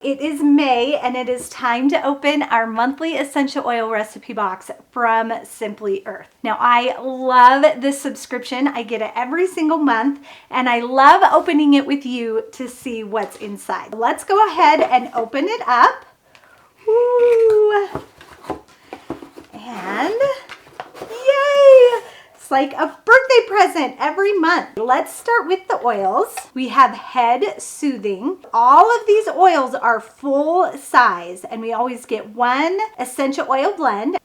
It is May and it is time to open our monthly essential oil recipe box from Simply Earth. Now I love this subscription. I get it every single month and I love opening it with you to see what's inside. Let's go ahead and open it up. Woo! And yay! It's like a birthday present every month. Let's start with the oils. We have Head Soothing. All of these oils are full size and we always get one essential oil blend.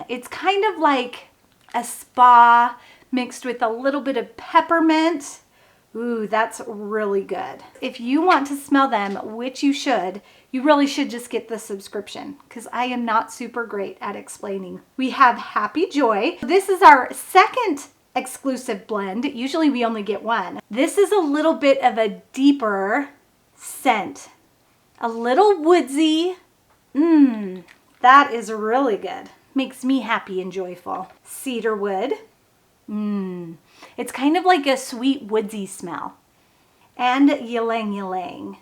It's kind of like a spa mixed with a little bit of peppermint. Ooh, that's really good. If you want to smell them, which you should, you really should just get the subscription because I am not super great at explaining. We have Happy Joy. This is our second exclusive blend. Usually we only get one. This is a little bit of a deeper scent. A little woodsy. That is really good. Makes me happy and joyful. Cedarwood. It's kind of like a sweet woodsy smell. And ylang ylang.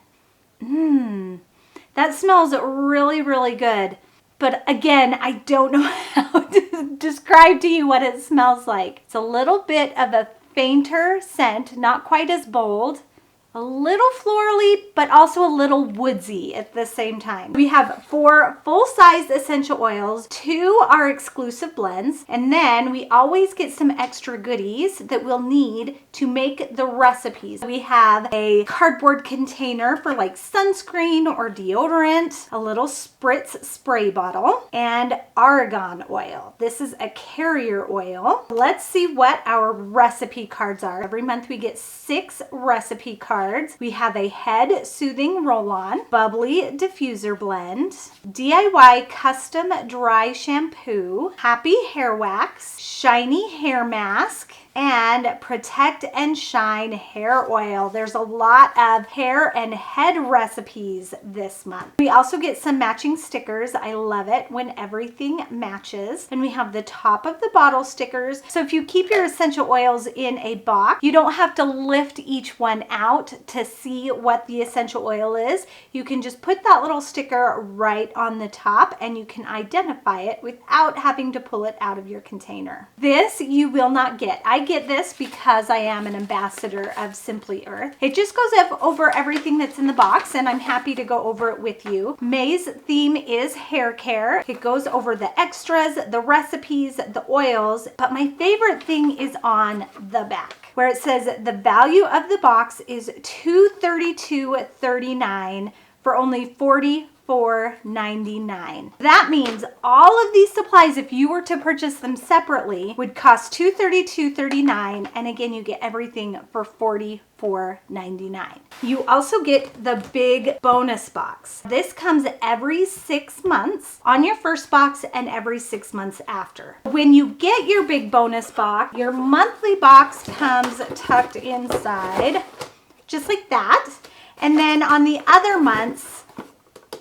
That smells really, really good. But again, I don't know how to describe to you what it smells like. It's a little bit of a fainter scent, not quite as bold. A little florally, but also a little woodsy at the same time. We have 4 full-size essential oils, 2 are exclusive blends, and then we always get some extra goodies that we'll need to make the recipes. We have a cardboard container for like sunscreen or deodorant, a little spritz spray bottle, and argan oil. This is a carrier oil. Let's see what our recipe cards are. Every month we get 6 recipe cards. We have a Head Soothing Roll-On, Bubbly Diffuser Blend, DIY Custom Dry Shampoo, Happy Hair Wax, Shiny Hair Mask, and Protect and Shine Hair Oil. There's a lot of hair and head recipes this month. We also get some matching stickers. I love it when everything matches. And we have the top of the bottle stickers. So if you keep your essential oils in a box, you don't have to lift each one out to see what the essential oil is. You can just put that little sticker right on the top and you can identify it without having to pull it out of your container. This you will not get. I get this because I am an ambassador of Simply Earth. It just goes over everything that's in the box and I'm happy to go over it with you. May's theme is hair care. It goes over the extras, the recipes, the oils, but my favorite thing is on the back where it says the value of the box is $232.39 for only $44.99. That means all of these supplies, if you were to purchase them separately, would cost $232.39, and again, you get everything for $44.99. You also get the big bonus box. This comes every 6 months on your first box and every 6 months after. When you get your big bonus box, your monthly box comes tucked inside, just like that. And then on the other months,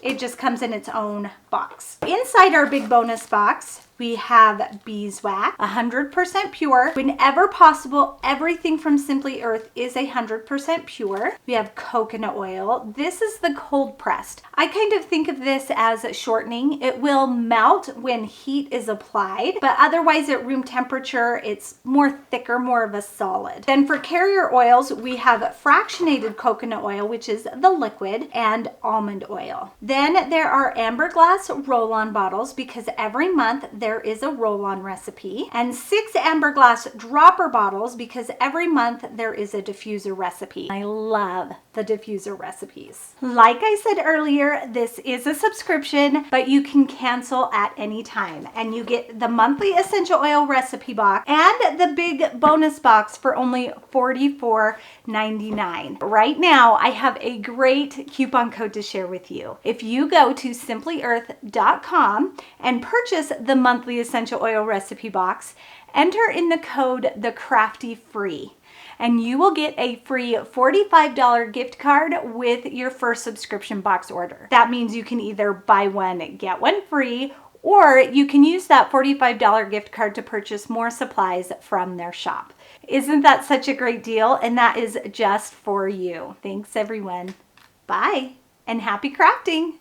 it just comes in its own box. Inside our big bonus box, we have beeswax, 100% pure. Whenever possible, everything from Simply Earth is 100% pure. We have coconut oil. This is the cold pressed. I kind of think of this as shortening. It will melt when heat is applied, but otherwise at room temperature, it's more thicker, more of a solid. Then for carrier oils, we have fractionated coconut oil, which is the liquid, and almond oil. Then there are amber glass roll-on bottles because every month there is a roll-on recipe, and 6 amber glass dropper bottles because every month there is a diffuser recipe. I love the diffuser recipes. Like I said earlier, this is a subscription, but you can cancel at any time, and you get the monthly essential oil recipe box and the big bonus box for only $44.99. Right now, I have a great coupon code to share with you. If you go to simplyearth.com and purchase the monthly essential oil recipe box, enter in the code TheCraftyFree and you will get a free $45 gift card with your first subscription box order. That means you can either buy one, get one free, or you can use that $45 gift card to purchase more supplies from their shop. Isn't that such a great deal? And that is just for you. Thanks everyone. Bye. and happy crafting!